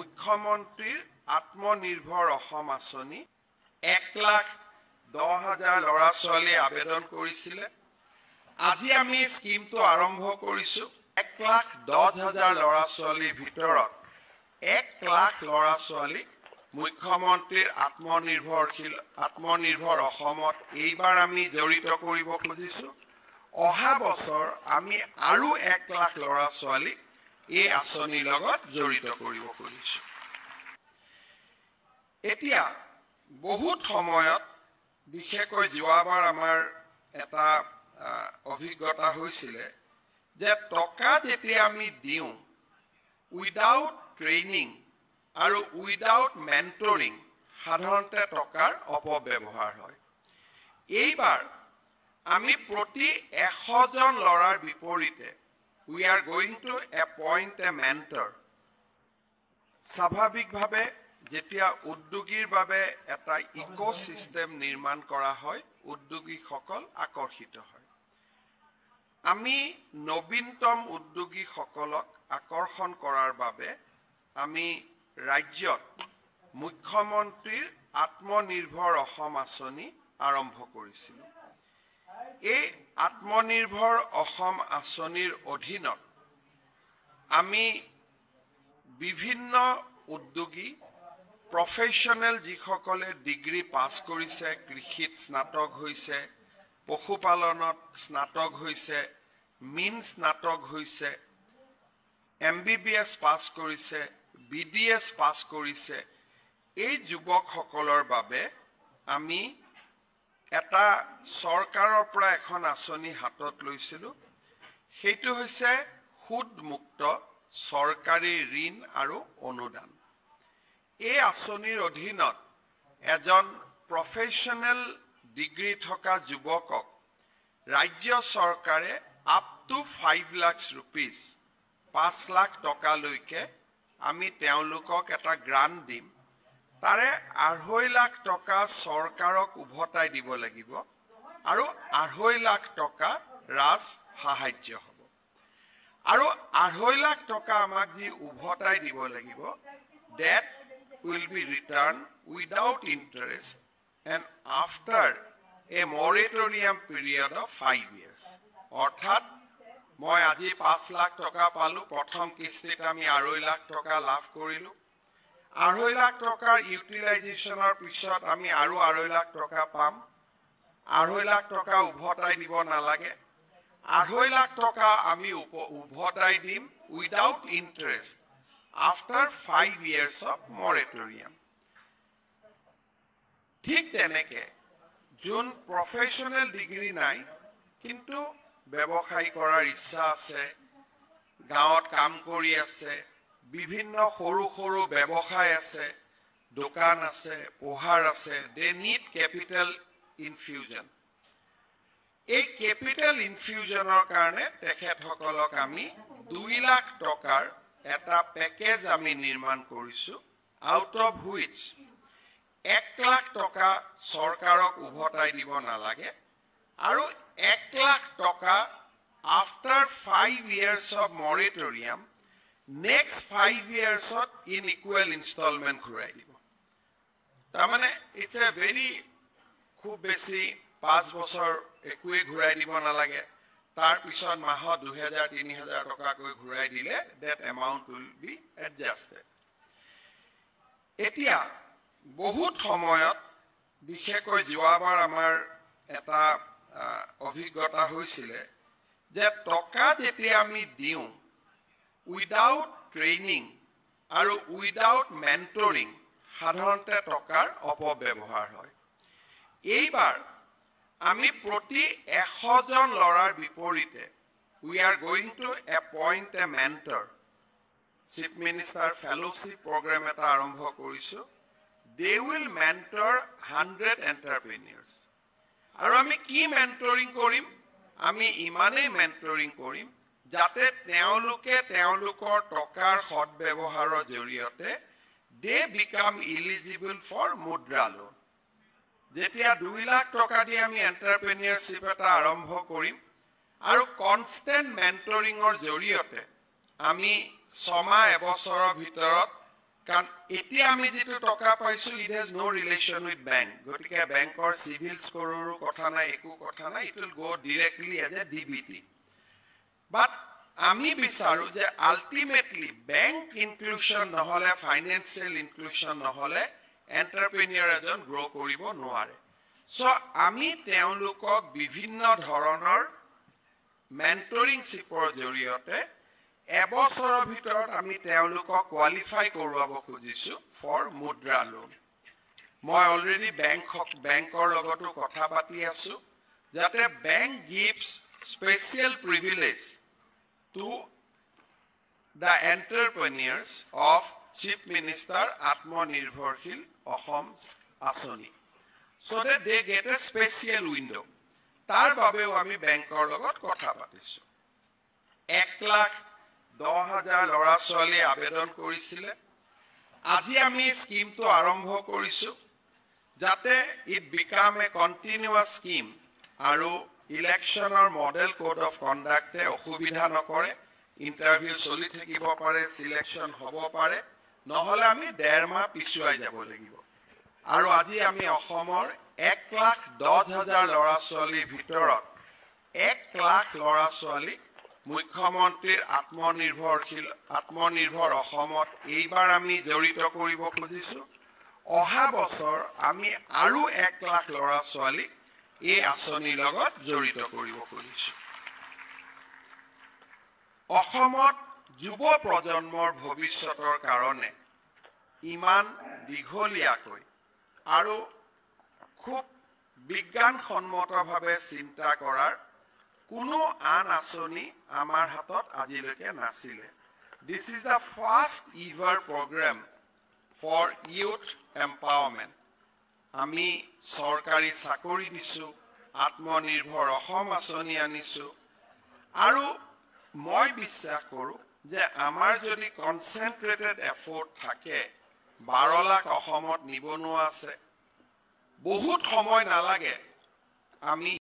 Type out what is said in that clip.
মুখ্যমন্ত্ৰীৰ আত্মনিৰ্ভৰ অসম আঁচনি 1,10,000 ল'ৰা ছোৱালী আবেদন কৰিছিলে। আজি আমি স্কিমটো আৰম্ভ কৰিছো। 1,10,000 ল'ৰা ছোৱালীৰ ভিতৰত 1,00,000 ল'ৰা ছোৱালীক মুখ্যমন্ত্ৰীৰ আত্মনিৰ্ভৰ অসমত এইবাৰ আমি জড়িত কৰিব খুজিছো। অহা বছৰ আমি আৰু 1,00,000 ল'ৰা ছোৱালীক এই আঁচনিৰ লগত জড়িত কৰিব খুজিছো। এতিয়া বহুত সময়ত বিশেষকৈ যোৱাবাৰ আমাৰ এটা অভিজ্ঞতা হৈছিলে যে টকা যেতিয়া আমি দিওঁ উইদাউট ট্ৰেইনিং আৰু উইদাউট মেন্টৰিং সাধাৰণতে টকাৰ অপব্যৱহাৰ হয়। এইবাৰ আমি প্ৰতি 100জন ল'ৰাৰ বিপৰীতে we are going to appoint a mentor. স্বাভাৱিকভাৱে যেতিয়া উদ্যোগীৰ বাবে এটা ইকোসিস্টেম নিৰ্মাণ কৰা হয় উদ্যোগীসকল আকৰ্ষিত হয়। আমি নবীনতম উদ্যোগীসকলক আকৰ্ষণ কৰাৰ বাবে আমি ৰাজ্যত মুখ্যমন্ত্ৰীৰ আত্মনিৰ্ভৰ অসম আঁচনি আৰম্ভ কৰিছিলোঁ। এই আত্মনিৰ্ভৰ অসম আঁচনিৰ অধীনত আমি বিভিন্ন উদ্যোগী প্ৰফেশ্যনেল যিসকলে ডিগ্ৰী পাছ কৰিছে, কৃষিত স্নাতক হৈছে, পশুপালনত স্নাতক হৈছে, মীন স্নাতক হৈছে, MBBS পাছ কৰিছে, BDS পাছ কৰিছে, এই যুৱকসকলৰ বাবে আমি এটা চৰকাৰৰ পৰা এখন আঁচনি হাতত লৈছিলোঁ। সেইটো হৈছে সুদমুক্ত চৰকাৰী ঋণ আৰু অনুদান। এই আঁচনিৰ অধীনত এজন প্ৰফেশ্যনেল ডিগ্ৰী থকা যুৱকক ৰাজ্য চৰকাৰে up to 5 lakh rupees 5 lakh টকালৈকে আমি তেওঁলোকক এটা গ্ৰান্ট দিম। তাৰে 2.5 লাখ টকা চৰকাৰক উভতাই দিব লাগিব আৰু 2.5 লাখ টকা ৰাজ সাহায্য হ'ব। আৰু 2.5 লাখ টকা আমাক যি উভতাই দিব লাগিব that will be returned without interest and after a moratorium period of 5 years. অৰ্থাৎ মই আজি 5 লাখ টকা পালো, প্ৰথম কিস্তিত আমি 2.5 লাখ টকা লাভ কৰিলো। 2.5 লাখ টকাৰ ইউটিলাইজেশ্যনৰ পিছত আমি আৰু 2.5 লাখ টকা পাম। 2.5 লাখ টকা উভতাই দিব নালাগে। 2.5 লাখ টকা আমি উভতাই দিম without interest after 5 years of moratorium. ঠিক তেনেকে যোন প্ৰফেশ্যনেল ডিগ্ৰী নাই কিন্তু ব্যৱসায় কৰাৰ ইচ্ছা আছে, গাঁৱত কাম কৰি আছে, বিভিন্ন সৰু সৰু ব্যৱসায় আছে, দোকান আছে, পোহাৰ আছে, they need capital infusion. এই কেপিটেল ইনফিউজনৰ কাৰণে তেখেতসকলক আমি 2 লাখ টকাৰ এটা পেকেজ আমি নিৰ্মাণ কৰিছো, আউট অফ হুইচ 1 লাখ টকা চৰকাৰক উভতাই দিব নালাগে আৰু 1 লাখ টকা after 5 years of moratorium next 5 years of in equal installment ঘূৰাই দিব। তাৰমানে it's a very খুব বেছি 5 বছৰ একোৱে ঘূৰাই দিব নালাগে। তাৰ পিছত মাহত 2,000-3,000 টকাকৈ ঘূৰাই দিলে that amount will be adjusted. এতিয়া বহুত সময়ত বিশেষকৈ যোৱাবাৰ আমাৰ এটা অভিজ্ঞতা হৈছিলে যে টকা যেতিয়া আমি দিওঁ উইদাউট ট্ৰেইনিং আৰু উইদাউট মেন্টৰিং সাধাৰণতে টকাৰ অপব্যৱহাৰ হয়। এইবাৰ আমি প্ৰতি 100জন ল'ৰাৰ বিপৰীতে we are going to appoint a mentor. Chief minister fellowship program এটা আৰম্ভ কৰিছো। They will mentor 100 entrepreneurs. আৰু আমি কি মেন্টৰিং কৰিম? আমি ইমানেই মেন্টৰিং কৰিম যাতে তেওঁলোকে তেওঁলোকৰ টকাৰ সৎব্যৱহাৰৰ জৰিয়তে they become eligible for মুদ্ৰা লোন। যেতিয়া 2 লাখ টকা দি আমি এন্টাৰপ্ৰেনিয়ৰশ্বিপ এটা আৰম্ভ কৰিম আৰু কনষ্টেন্ট মেন্টৰিঙৰ জৰিয়তে আমি 6 মাহ এবছৰৰ ভিতৰত কাৰণ এতিয়া আমি যেটো টকা পাইছো it has no relation with bank গতিকে বেংকৰ সিভিল স্কোৰৰো কথা নাই একো কথা নাই it will go directly as a DBT but আমি বিচাৰো যে আলটিমেটলি বেংক ইনক্লুশন নহলে ফাইনান্সিয়েল ইনক্লুশন নহলে এন্টাৰপ্ৰেনিয়ৰ এজন গ্ৰো কৰিব নোৱাৰে সো আমি তেওঁলোকক বিভিন্ন ধৰণৰ মেন্টৰিংশিপৰ জৰিয়তে এবছৰৰ ভিতৰত আমি তেওঁলোকক কোৱালিফাই কৰোৱাব খুজিছো ফৰ মুদ্ৰা লোন মই অলৰেডি বেংকৰ লগতো কথা পাতি আছো যাতে bank gives special privilege to the entrepreneurs of Chief Minister Atmanirbharshil Assam Asani so that they get a special window. Tar babeo ami bankor logot kotha patisu 1,10,000 lora soali abedon korisile aji ami scheme to arambho korisu jate it become a continuous scheme aru election or model code of conduct e অসুবিধা নকৰে interview চলি থাকিব পাৰে selection হ'ব পাৰে নহলে আমি 1.5 মাহ পিছুৱাই যাব লাগিব আৰু আজি আমি অসমৰ 1,10,000 লৰা ছোৱালীৰ ভিতৰত 1,00,000 লৰা ছোৱালী মুখ্যমন্ত্ৰীৰ আত্মনিৰ্ভৰ অসমত এইবাৰ আমি জড়িত কৰিব খুজিছো অহা বছৰ আমি আৰু 1,00,000 লৰা ছোৱালী এই আঁচনিৰ লগত জড়িত কৰিব খুজিছো অসমত যুৱ প্ৰজন্মৰ ভৱিষ্যতৰ কাৰণে ইমান দীঘলীয়াকৈ আৰু খুব বিজ্ঞানসন্মতভাৱে চিন্তা কৰাৰ কোনো আন আঁচনি আমাৰ হাতত আজিলৈকে নাছিলে This is the first ever program for youth empowerment আমি সৰকাৰি চাকৰি দিছো আত্মনিৰ্ভৰ অসম আঁচনি আনিছো আৰু মই বিশ্বাস কৰো যে আমাৰ যদি কনসেন্ট্ৰেটেড এফৰ্ট থাকে 12 লাখ অসমত নিবনুৱা আছে বহুত সময় নালাগে আমি